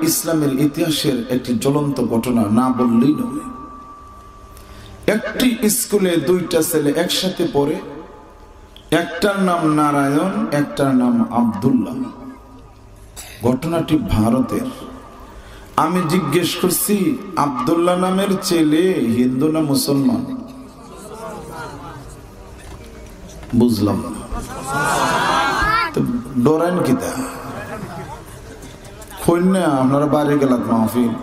ইসলামের ইতিহাসের একটি জ্বলন্ত ঘটনা, না বললেই নয়। একটি স্কুলে দুইটা ছেলে একসাথে পড়ে, একটার নাম নারায়ণ, একটার নাম আব্দুল্লাহ। ঘটনাটি ভারতের। আমি জিজ্ঞেস করছি, আব্দুল্লাহ নামের ছেলে হিন্দু না মুসলমান? বুঝলাম না, ডরাইন কিতা কন্যা আপনারা বাড়ি গেলাম মাহফিল।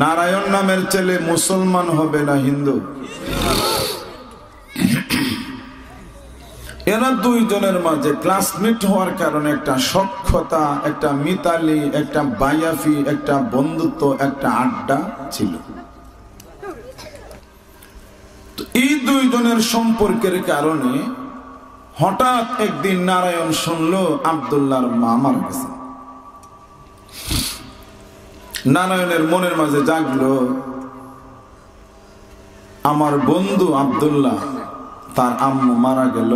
নারায়ণ নামের ছেলে মুসলমান হবে না হিন্দু? এরা দুইজনের মাঝে ক্লাসমেট হওয়ার কারণে একটা সখ্যতা, একটা মিতালি, একটা বায়াফি, একটা বন্ধুত্ব, একটা আড্ডা ছিল। এই দুইজনের সম্পর্কের কারণে হঠাৎ একদিন নারায়ণ শুনলো আব্দুল্লাহর মা মারা গেছে। নারায়ণের মনের মাঝে জাগলো, আমার বন্ধু আব্দুল্লাহ, তার আম্মু মারা গেল,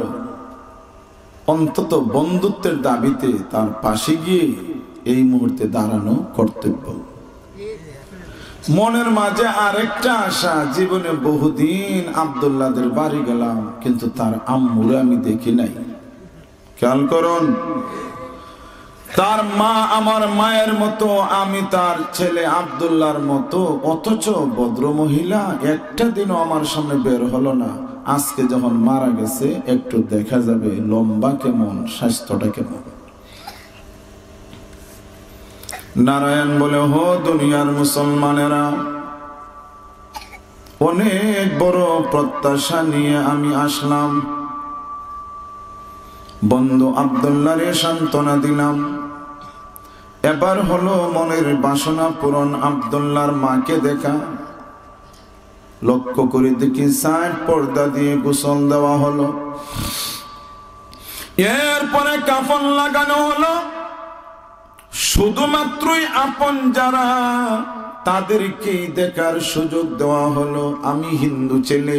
অন্তত বন্ধুত্বের দাবিতে তার পাশে গিয়ে এই মুহূর্তে দাঁড়ানো কর্তব্য। মনের মাঝে আরেকটা আশা, জীবনে বহুদিন আব্দুল্লাহদের বাড়ি গেলাম, কিন্তু তার আম্মুরে আমি দেখি নাই। খেয়াল করুন, তার মা আমার মায়ের মতো, আমি তার ছেলে আব্দুল্লাহর মতো, অথচ ভদ্র মহিলা একটা দিনও আমার সামনে বের হলো না। আজকে যখন মারা গেছে একটু দেখা যাবে লম্বা কেমন, স্বাস্থ্যটা কেমন। নারায়ণ বলে, হো দুনিয়ার মুসলমানেরা, অনেক বড় প্রত্যাশা নিয়ে আমি আসলাম। বন্ধু আব্দুল্লাহরে সান্ত্বনা দিলাম, এবার হলো মনের বাসনা পূরণ। আব্দুল্লাহর মাকে দেখা, লক্ষ্য করে দেখি সাইড পর্দা দিয়ে গোসল দেওয়া হলো, এরপরে কাফন লাগানো হলো। শুধুমাত্রই আপন যারা, তাদেরকে দেখার সুযোগ দেওয়া হলো। আমি হিন্দু ছেলে,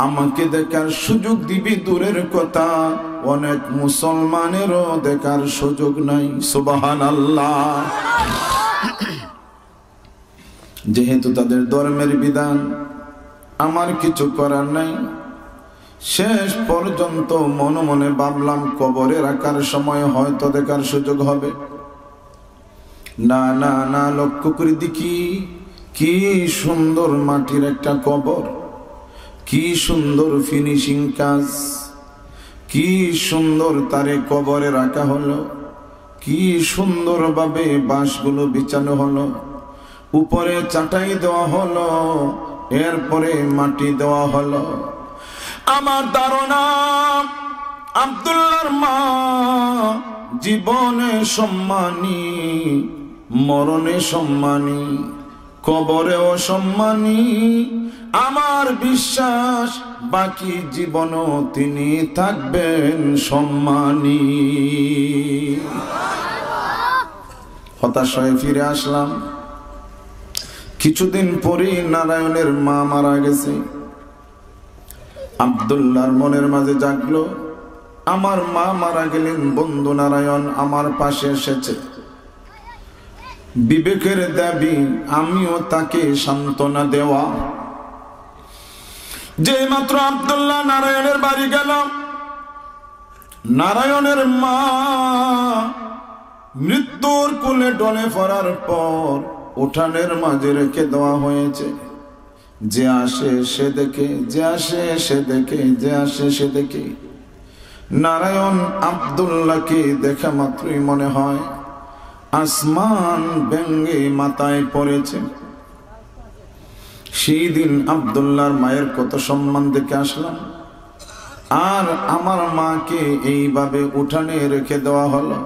আমাকে দেখার সুযোগ দিবি দূরের কথা, অনেক মুসলমানেরও দেখার সুযোগ নাই। সুবহানাল্লাহ। যেহেতু তাদের ধর্মের বিধান, আমার কিছু করার নাই। শেষ পর্যন্ত মনে মনে ভাবলাম, কবরে রাখার সময় হয়তো দেখার সুযোগ হবে। না না না, লক্ষ্য করে দেখি কি সুন্দর মাটির একটা কবর, কি সুন্দর ফিনিশিং কাজ, কি সুন্দর তারে কবরে রাখা হলো, কি সুন্দর ভাবে বাঁশগুলো বিছানো হলো, উপরে চাটাই দেওয়া হলো, এরপরে মাটি দেওয়া হলো। আমার ধারণা আব্দুল্লাহর মা জীবনে সম্মানী, মরণে সম্মানী, কবরেও সম্মানী। আমার বিশ্বাস বাকি জীবনও তিনি থাকবেন সম্মানী। হতাশ হয়ে ফিরে আসলাম। কিছুদিন পরেই নারায়ণের মা মারা গেছে। আব্দুল্লাহর মনের মাঝে জাগলো, আমার মা মারা গেলেন, বন্ধু নারায়ণ আমার পাশে এসেছে। বিবেকের দাবি আমিও তাকে সান্ত্বনা দেওয়া। যে মাত্র আব্দুল্লাহ নারায়ণের বাড়ি গেল, নারায়ণের মা মৃত্যুর কোলে ডলে পড়ার পর উঠানের মাঝে রেখে দেওয়া হয়েছে। যে আসে সে দেখে, যে আসে সে দেখে, যে আসে সে দেখে। নারায়ণ আব্দুল্লাহকে দেখা মাত্রই মনে হয় আসমান ভেঙে মাথায় পড়েছে। সেই দিন আব্দুল্লাহর মায়ের কত সম্মান দেখে আসলাম, আর আমার মাকে এইভাবে উঠানে রেখে দেওয়া হলো।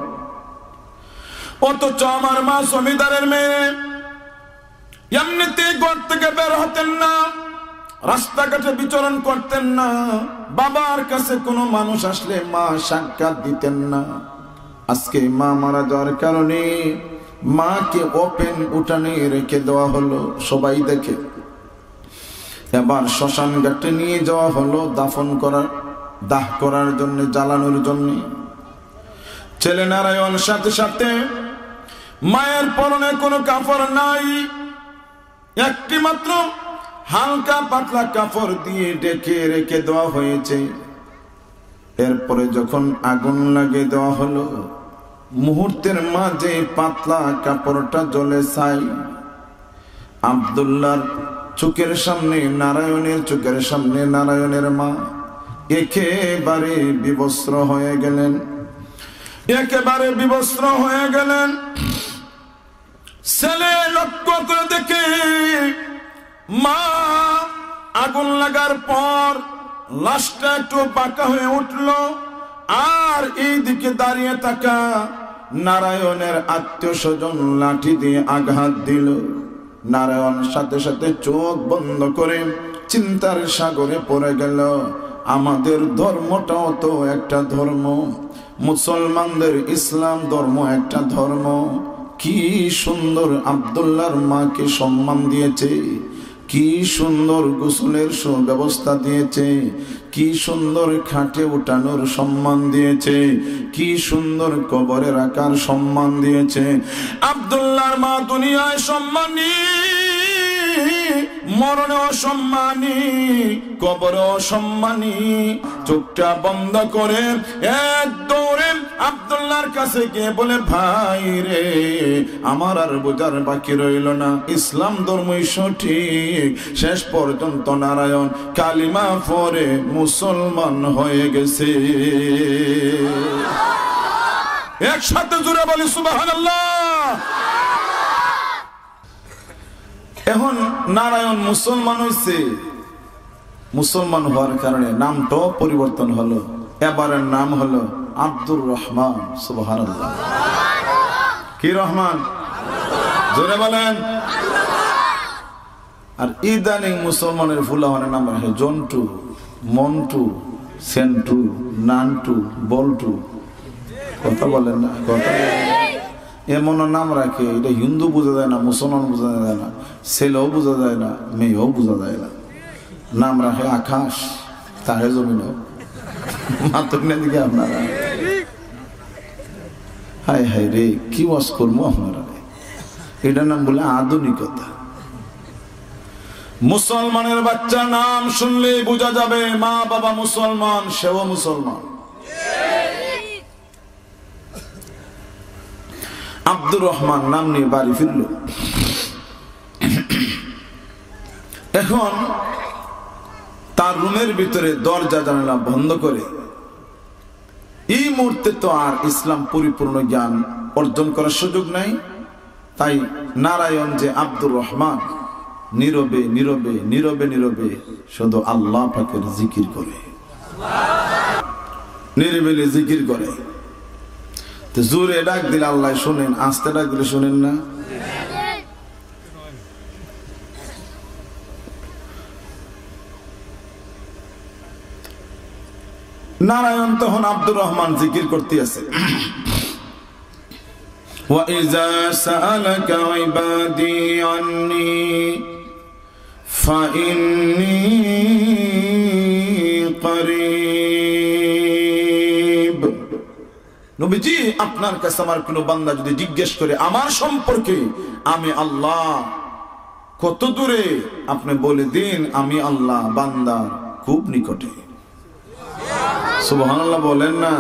অথচ আমার মা জমিদারের মেয়ে, এমনিতে ঘর থেকে বের হতেন না, রাস্তাঘাটে বিচরণ করতেন না, বাবার কাছে কোনো মানুষ আসলে মা সাক্ষাৎ দিতেন না। আজকে মা মারা যাওয়ার কারণে মাকে ওপেন উঠানে রেখে দেওয়া হলো, সবাই দেখে। এবার শ্মশান ঘাটে নিয়ে যাওয়া হলো দাফন করার, দাহ করার জন্য, জ্বালানোর জন্য। ছেলে নারায়ণ সাথে সাথে মায়ের পরনে কোনো কাপড় নাই, একটি মাত্র হালকা পাতলা কাপড় দিয়ে ঢেকে রেখে দেওয়া হয়েছে। এরপরে যখন আগুন লাগিয়ে দেওয়া হলো, মুহূর্তের মাঝে পাতলা কাপড়টা জ্বলে ছাই। আব্দুল্লাহর চোখের সামনে, নারায়ণের চোখের সামনে নারায়ণের মা একেবারে বিবস্ত্র হয়ে গেলেন, একেবারে বিবস্ত্র হয়ে গেলেন। ছেলে লক্ষ্য করে দেখে মা আগুন লাগার পর লাশটা একটু পাকা হয়ে উঠল, আর এইদিকে দাঁড়িয়ে থাকা নারায়ণের আত্মীয় স্বজন লাঠি দিয়ে আঘাত দিল। নারায়ণ সাথে সাথে চোখ বন্ধ করে চিন্তার সাগরে পড়ে গেল। আমাদের ধর্মটাও তো একটা ধর্ম, মুসলমানদের ইসলাম ধর্ম একটা ধর্ম। কি সুন্দর আব্দুল্লাহর মাকে সম্মান দিয়েছে, কি সুন্দর গোসলের সুব্যবস্থা দিয়েছে, কি সুন্দর খাটে উঠানোর সম্মান দিয়েছে, কি সুন্দর কবরে রাখার সম্মান দিয়েছে। আব্দুল্লাহর মা দুনিয়ায় সম্মানী, মরণে অসম্মানী, কবরে অসম্মানী। চোখটা বন্ধ করে এক দৌড়ে আব্দুল্লাহর কাছে গিয়ে বলে, ভাই রে, আমার আর বোঝার বাকি রইল না, ইসলাম ধর্মই সঠিক। শেষ পর্যন্ত নারায়ণ কালিমা পড়ে মুসলমান হয়ে গেছে। একসাথে জোরে বলি সুবহানাল্লাহ। এখন নারায়ণ মুসলমান হয়েছে, মুসলমান হওয়ার কারণে নামটাও পরিবর্তন হলো। এবারের নাম হলো আব্দুর রহমান। সুবহানাল্লাহ। কি রহমান? জোরে বলেন। আর ইদানিং মুসলমানের ফুলাহানের নাম রাখে জন্টু, মন্টু, সেন্টু, নান্টু, বল্টু। কথা বলেন না? কথা এমন নাম রাখে, এটা হিন্দু বোঝা যায় না, মুসলমান বোঝা যায় না, ছেলেও বোঝা যায় না, মেয়েও বোঝা যায় না। নাম রাখে আকাশ, তাহে জমিনও মাত্র দিকে আপনারা। হায় হায় রে, কি ওয়াজ করবো আপনারা? এটার নাম বলে আধুনিকতা। মুসলমানের বাচ্চা নাম শুনলেই বোঝা যাবে মা বাবা মুসলমান, সেও মুসলমান। আব্দুর রহমান নাম নিয়ে বাড়ি ফিরল। এখন তার রুমের ভিতরে দরজা জানালা বন্ধ করে, এই মুহূর্তে তো আর ইসলাম পরিপূর্ণ জ্ঞান অর্জন করার সুযোগ নাই। তাই নারায়ণ যে আব্দুর রহমান নীরবে নীরবে নীরবে নীরবে শুধু আল্লাহ পাকের জিকির করে, নিরিবিলি জিকির করে। তো জোরে ডাক দিলে আল্লাহ শোনেন, আস্তে ডাক দিলে শোনেন না। নারায়ণ তখন আব্দুর রহমান জিকির করতে আছে। وَإِذَا سَأَلَكَ عِبَادِي عَنِّي فَإِنِّي قَرِيبٌ। নবীজি, আপনার কাছে আমার কোন বান্দা যদি জিজ্ঞেস করে আমার সম্পর্কে, আমি আল্লাহ কত দূরে, আপনি বলে দিন আমি আল্লাহ বান্দার খুব নিকটে। সুবহানাল্লাহ বলেন না?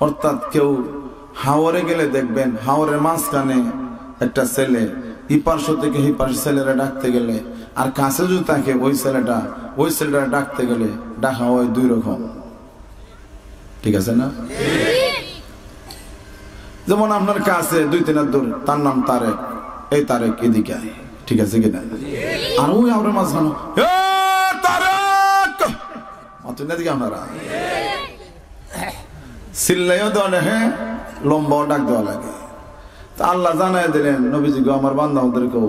অর্থাৎ কেউ হাওরে গেলে দেখবেন, হাওরের মাঝখানে একটা ছেলে এই পার্শ্ব থেকে এই পার্শ্ব ছেলেরা ডাকতে গেলে, আর কাছে যদি থাকে ওই ছেলেটা ডাকতে গেলে ডাকা হয় দুই রকম। ঠিক আছে না? যেমন আপনার কাছে 2-3 হাত দূর, তার নাম তারেক, এই তারেক এদিকে আয়। ঠিক আছে কিনা? আর ওই হাওরের মাঝখানে তারেক এদিকে আপনারা চিল্লাইও দেওয়া দেখে, লম্বাও ডাক দেওয়া লাগে। তা আল্লাহ জানাই দিলেন নবীজি গো, আমার বান্দাদেরকেও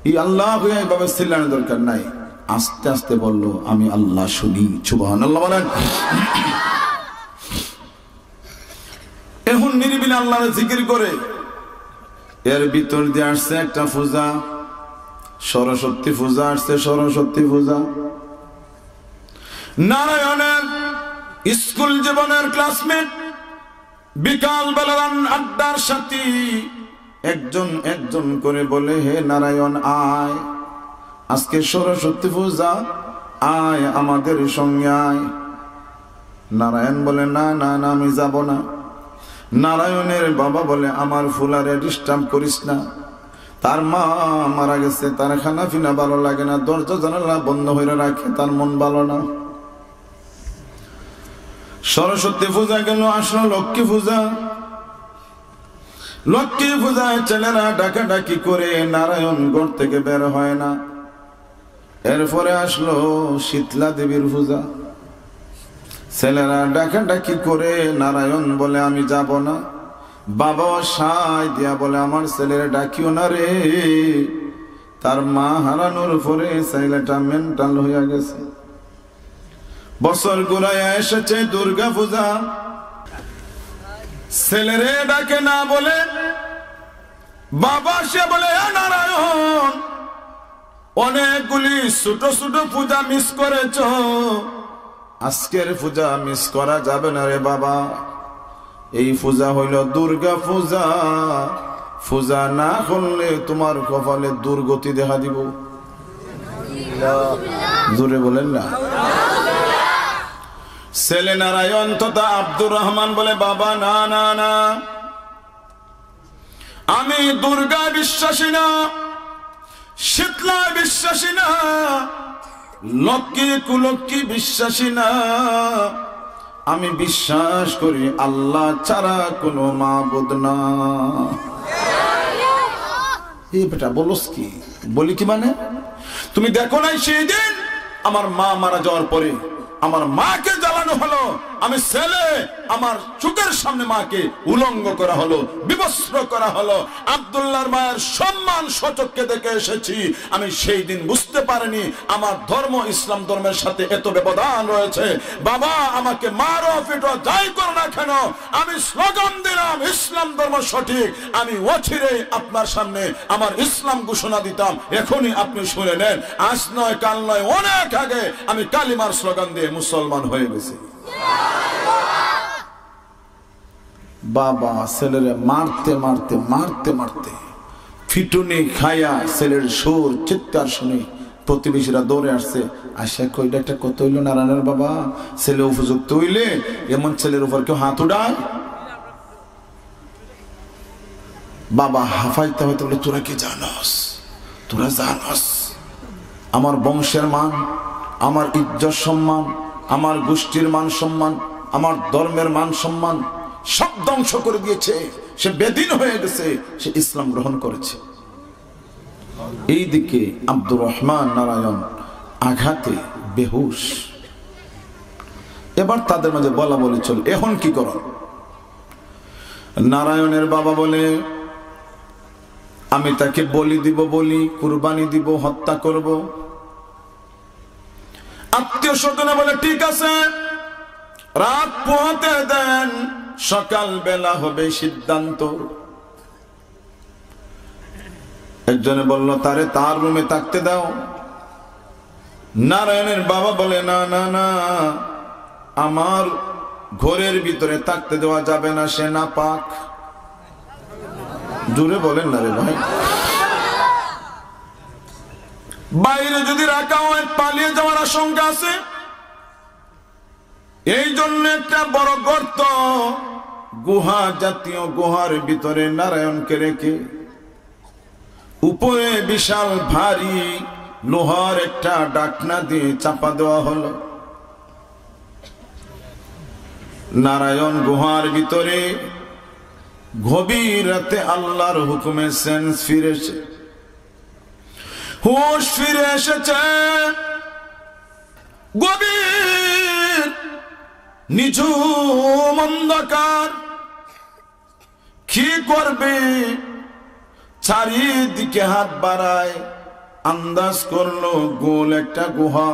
এই আল্লাহ এইভাবে চিল্লানোর দরকার নাই, আস্তে আস্তে বললো আমি আল্লাহ শুনি। সুবহানাল্লাহ বলেন। এখন নিরিবিলি আল্লাহর জিকির করে, এর ভিতর দিয়ে আসছে একটা পূজা, সরস্বতী পূজা আসছে। সরস্বতী পূজা নারায়ণের স্কুল জীবনের ক্লাসমেট বিকাল বেলার আড্ডার সাথী একজন একজন করে বলে, হে নারায়ণ আয়, আজকে সরস্বতী পূজা, আয় আমাদের সঙ্গে আয়। নারায়ণ বলে, না না না, আমি যাব না। নারায়ণের বাবা বলে, আমার ফুলারে ডিস্টার্ব করিস না, তার মা মারা গেছে, তার খানা পিনা ভালো লাগে না, দরজা জানালা বন্ধ হয়ে রাখে, তার মন ভালো না। সরস্বতী পূজা গেল, আসলো লক্ষ্মী পূজা। লক্ষ্মী পূজায় ছেলেরা ডাকাডাকি করে, নারায়ণ ঘর থেকে বের হয় না। এরপরে আসলো শীতলা দেবীর পূজা, ছেলেরা ডাকাডাকি করে, নারায়ণ বলে আমি যাব না। বাবা সাই দিয়া বলে, আমার ছেলেরা ডাকিও না রে, তার মা হারানোর পরে ছেলেটা মেন্টাল হইয়া গেছে। বছর ঘুরাইয়া এসেছে দুর্গা পূজা, ছেলেরে ডাকে না বলে বাবা সে বলে, নারায়ণ অনেকগুলি ছোট ছোট পূজা মিস করেছ, আজকের পূজা মিস করা যাবে না রে বাবা। এই পূজা হইল দুর্গা পূজা, পূজা না করলে তোমার কপালে দুর্গতি দেখা দিব। জোরে বলেন না। ছেলে নারায়ণ তথা আব্দুর রহমান বলে, বাবা না না না, আমি দুর্গা বিশ্বাসী না, শীতলা বিশ্বাসী না, লক্ষ্মী কুলক্ষ্মী বিশ্বাসী না, আমি বিশ্বাস করি আল্লাহ ছাড়া কোনো মাবুদ না। এই বেটা বলস কি? বলি কি মানে, তুমি দেখো নাই সেই দিন আমার মা মারা যাওয়ার পরে আমার মাকে জ্বালানো হলো, আমি ছেলে আমার চোখের সামনে মাকে উলঙ্গ করা হলো, বিবস্ত্র করা হলো। আব্দুল্লাহর মায়ের সম্মান সচক্ষে দেখে এসেছি। আমি সেই দিন বুঝতে পারিনি আমার ধর্ম ইসলাম ধর্মের সাথে এত ব্যবধান রয়েছে। বাবা আমাকে মারো পিটো যাই করো না কেন, আমি স্লোগান দিলাম ইসলাম ধর্ম সঠিক, আমি অচিরে আপনার সামনে আমার ইসলাম ঘোষণা দিতাম। এখনই আপনি শুনে নেন, আজ নয় কাল নয়, অনেক আগে আমি কালিমার স্লোগান দিয়ে মুসলমান হয়ে গেছি। বাবা ছেলেরে মারতে মারতে মারতে মারতে ফিটুনি খায়া ছেলের সুর চিৎকার শুনে প্রতিবেশীরা দৌড়ে আসছে। আশা কইটা একটা কত হইল নারায়ণের বাবা, ছেলে উপযুক্ত হইলে এমন ছেলের উপর কেউ হাত উঠায়? বাবা হাফাইতে হয়তো বলে, তোরা কি জানস, তোরা জানস আমার বংশের মান, আমার ইজ্জত সম্মান, আমার গোষ্ঠীর মান সম্মান, আমার ধর্মের মান সম্মান সব ধ্বংস করে দিয়েছে। সে বেদিন হয়ে গেছে, সে ইসলাম গ্রহণ করেছে। এইদিকে আব্দুর রহমান নারায়ণ আঘাতে বেহুশ। এবার তাদের মাঝে বলা বলে চল, এখন কি করো? নারায়ণের বাবা বলে, আমি তাকে বলি দিব, বলি কুরবানি দিব, হত্যা করব। আত্মীয় স্বজনে বলে, ঠিক আছে রাত পোহাতে দেন, সকাল বেলা হবে সিদ্ধান্ত। একজনে বলল, তারে তার রুমে থাকতে দাও। নারায়ণের বাবা বলে, না না না, আমার ঘরের ভিতরে থাকতে দেওয়া যাবে না, সে নাপাক। জোরে বলেন না রে ভাই। বাইরে যদি রাখা হয় পালিয়ে যাওয়ার আশঙ্কা আছে, এই জন্য একটা বড় গর্ত, গুহা জাতীয় গুহার ভিতরে নারায়ণকে রেখে উপরে বিশাল ভারী লোহার একটা ডাকনা দিয়ে চাপা দেওয়া হলো। নারায়ণ গুহার ভিতরে গভীর রাতে আল্লাহর হুকুমে সেন্স ফিরেছে, হুঁশ ফিরে এসেছে। গভীর নিঝুম অন্ধকার, কি করবে? চারিদিকে হাত বাড়ায়, আন্দাজ করলো গোল একটা গুহা,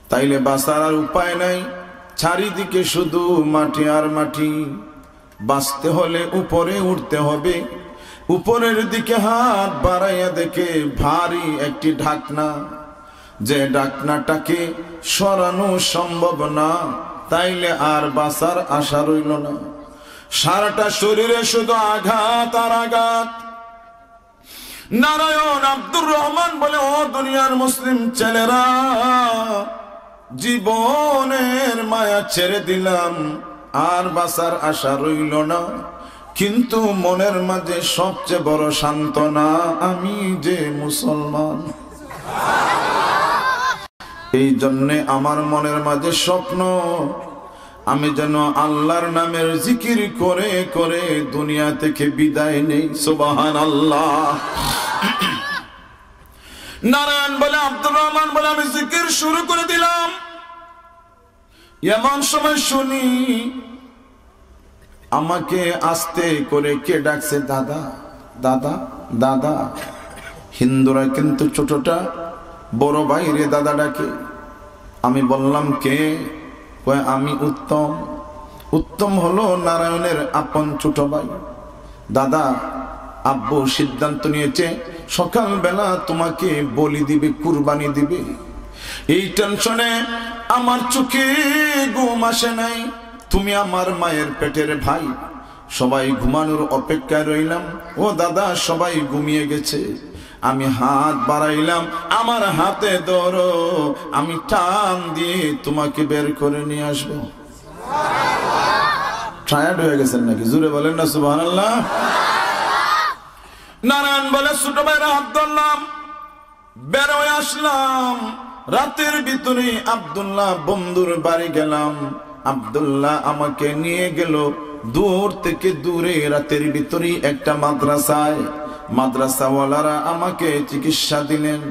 তাইলে বাঁচার আর উপায় নাই। চারিদিকে শুধু মাটি আর মাটি, বাঁচতে হলে উপরে উঠতে হবে। উপরের দিকে হাত বাড়াইয়া দেখে ভারী একটি ঢাকনা, যে ঢাকনাটাকে সরানো সম্ভব না, তাইলে আর বাঁচার আশা রইল না। সারাটা শরীরে শুধু আঘাত আর আঘাত। নারায়ণ আব্দুর রহমান বলে, ও দুনিয়ার মুসলিম ছেলেরা, জীবনের মায়া ছেড়ে দিলাম, আর বাঁচার আশা রইল না, কিন্তু মনের মাঝে সবচেয়ে বড় সান্ত্বনা আমি যে মুসলমান। এই জন্যে আমার মনের মাঝে স্বপ্ন, আমি যেন আল্লাহর নামের জিকির করে করে দুনিয়া থেকে বিদায় নেই। সুবহানাল্লাহ। নারায়ণ বলে, আব্দুর রহমান বলে, আমি জিকির শুরু করে দিলাম। এমন সময় শুনি আমাকে আস্তে করে কে ডাকছে, দাদা দাদা দাদা। হিন্দুরা কিন্তু ছোটটা বড় ভাইরে দাদা ডাকে। আমি বললাম, কে? কয়, আমি উত্তম। উত্তম হলো নারায়ণের আপন ছোট ভাই। দাদা, আব্বু সিদ্ধান্ত নিয়েছে সকালবেলা তোমাকে বলি দিবে, কুরবানি দিবে। এই টেনশনে আমার চোখে ঘুম আসে নাই। তুমি আমার মায়ের পেটের ভাই। সবাই ঘুমানোর অপেক্ষায় রইলাম। ও দাদা, সবাই ঘুমিয়ে গেছে। আমি হাত বাড়াইলাম, আমার হাতে ধরো, আমি টান দিয়ে তোমাকে বের করে নিয়ে আসবো। টায়ার্ড হয়ে গেছেন নাকি? জোরে বলেন না সুবহানাল্লাহ। নারায়ণ বলে, ছোট ভাইরা হাত ধরলাম, বের হয়ে আসলাম। রাতের ভিতরে আব্দুল্লাহ বন্ধুর বাড়ি গেলাম। আব্দুল্লাহ আমাকে নিয়ে গেল দূর থেকে দূরে, রাতের ভিতরে একটা মাদ্রাসায়। মাদ্রাসাওয়ালারা আমাকে চিকিৎসা দিলেন,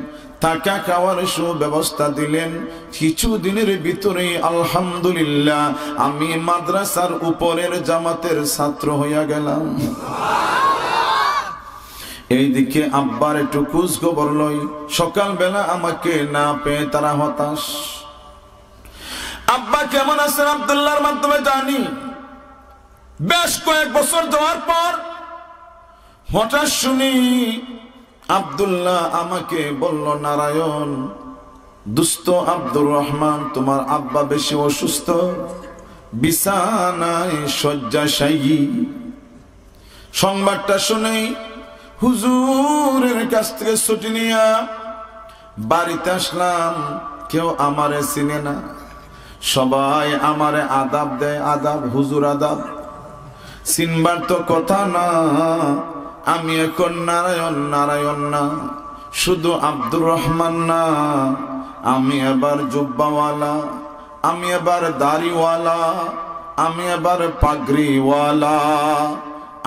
থাকা খাওয়ার সুব্যবস্থা দিলেন। কিছুদিনের ভিতরে আলহামদুলিল্লাহ আমি মাদ্রাসার উপরের জামাতের ছাত্র হইয়া গেলাম। এইদিকে আব্বার একটু খোঁজ খবর লই। সকালবেলা আমাকে না পেয়ে তারা হতাশ। আব্বা কেমন আছেন আব্দুল্লাহর মাধ্যমে জানি। বেশ কয়েক বছর যাওয়ার পর হঠাৎ শুনি আব্দুল্লাহ আমাকে বলল, নারায়ণ, দুস্থ আব্দুর রহমান, তোমার আব্বা বেশি অসুস্থ, বিছানায় শয্যাশায়ী। সংবাদটা শুনে হুজুরের কাছ থেকে ছুটি নিয়া বাড়িতে আসলাম। কেউ আমারে চিনে না, সবাই আমারে আদাব দেয়। আদাব, হুজুর আদাব। চিনবার তো কথা না। আমি এখন নারায়ণ নারায়ণ না, শুধু আব্দুর রহমান না, আমি এবার জুব্বাওয়ালা, আমি এবার দাড়িওয়ালা, আমি এবার পাগড়িওয়ালা,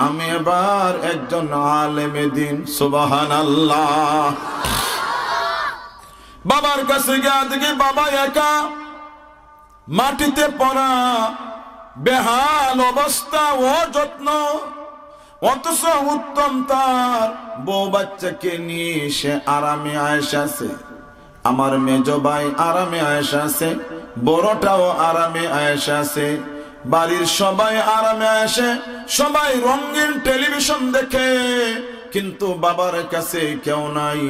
আমি এবার একজন আলেমে দ্বীন। সুবহানাল্লাহ। বাবার কাছে গিয়ে দেখি বাবা একা, মাটিতে পড়া, বেহাল অবস্থা, ও যত্ন। অথচ উত্তম তার বউ বাচ্চাকে নিয়ে সে আরামে আয়েশা আছে। আমার মেজ ভাই আরামে আয়েশা আছে, বড়টাও আরামে আয়েশা আছে। বাড়ির সবাই আরামে আসে, সবাই রঙিন টেলিভিশন দেখে, কিন্তু বাবার কাছে কেউ নাই।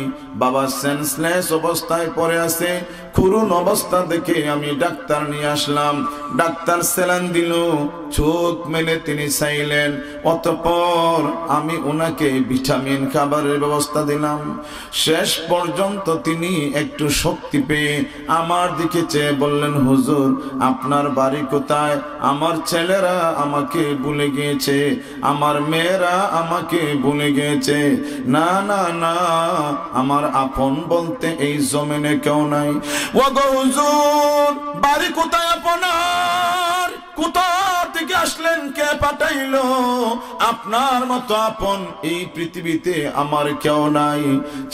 বাবা সেন্সলেস অবস্থায় পড়ে আছে। করুণ অবস্থা দেখে আমি ডাক্তার নিয়ে আসলাম। ডাক্তার সেলাইন দিল, চোখ মেলে তিনি চাইলেন। অতঃপর আমি ওনাকে ভিটামিন খাবারের ব্যবস্থা দিলাম। শেষ পর্যন্ত তিনি একটু শক্তি পেয়ে আমার দিকে চেয়ে বললেন, হুজুর, আপনার বাড়ি কোথায়? আমার ছেলেরা আমাকে ভুলে গিয়েছে, আমার মেয়েরা আমাকে ভুলে গিয়েছে। না না না, আমার আপন বলতে এই জমিনে কেউ নাই। ওগো হুজুর, বাড়ি কোথায় আপনার? কোথা থেকে আসলেন? কে পাঠাইলো? আপনার মতো আপন এই পৃথিবীতে আমার কেউ নাই।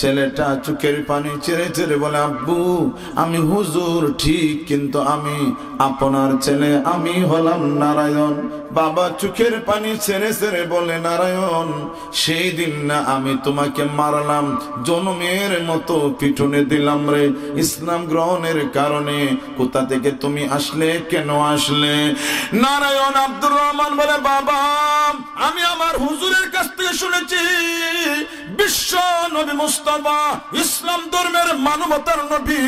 ছেলেটা চোখের পানি ছেড়ে ছেড়ে বলে, আব্বু, আমি হুজুর ঠিক, কিন্তু আমি আপনার ছেলে, আমি হলাম নারায়ণ। বাবা চোখের পানি ছেড়ে ছেড়ে বলে, নারায়ণ, সেই দিন না আমি তোমাকে মারলাম, জনমের মতো পিটুনে দিলাম রে, ইসলাম গ্রহণের কারণে। কোথা থেকে তুমি আসলে? কেন আসলে? নারায়ণ আব্দুর রহমান বলে, বাবা আমি আমার হুজুরের কাছ থেকে শুনেছি বিশ্ব নবী মুস্তাফা ইসলাম ধর্মের মানবতার নবী,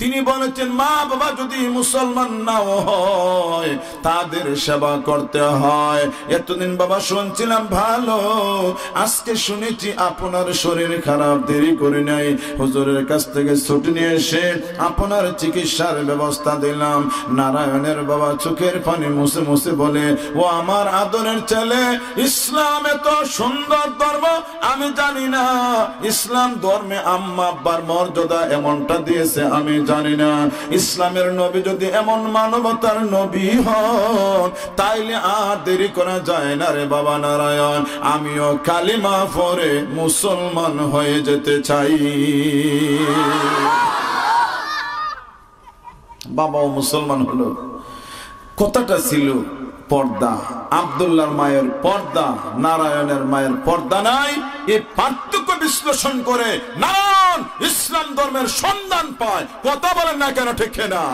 তিনি বলেছেন মা বাবা যদি মুসলমান নাও হয় তাদের সেবা করতে হয়। এতদিন বাবা শুনছিলাম ভালো, আজকে শুনেছি আপনার শরীর খারাপ, দেরি করে নাই, হুজুরের কাছ থেকে ছুটি নিয়ে এসে আপনার চিকিৎসার ব্যবস্থা দিলাম। নারায়ণের বাবা চোখের পানি মুছে মুছে বলে, ও আমার আদরের ছেলে, ইসলাম এত সুন্দর ধর্ম আমি জানি না, ইসলাম ধর্মে আম্মা আব্বার মর্যাদা এমনটা দিয়েছে আমি জানি না। ইসলামের নবী যদি এমন মানবতার নবী হন তাইলে আর দেরি করা যায় না রে বাবা নারায়ণ, আমিও কালিমা পড়ে মুসলমান হয়ে যেতে চাই। বাবাও মুসলমান হলো। কথাটা ছিল পর্দা। আব্দুল্লাহর মায়ের পর্দা, নারায়ণের মায়ের পর্দা নাই। এই পার্থক্য বিশ্লেষণ করে নারায়ণ ইসলাম ধর্মের সন্ধান পায়। কথা বলেন না কেন, ঠিক না?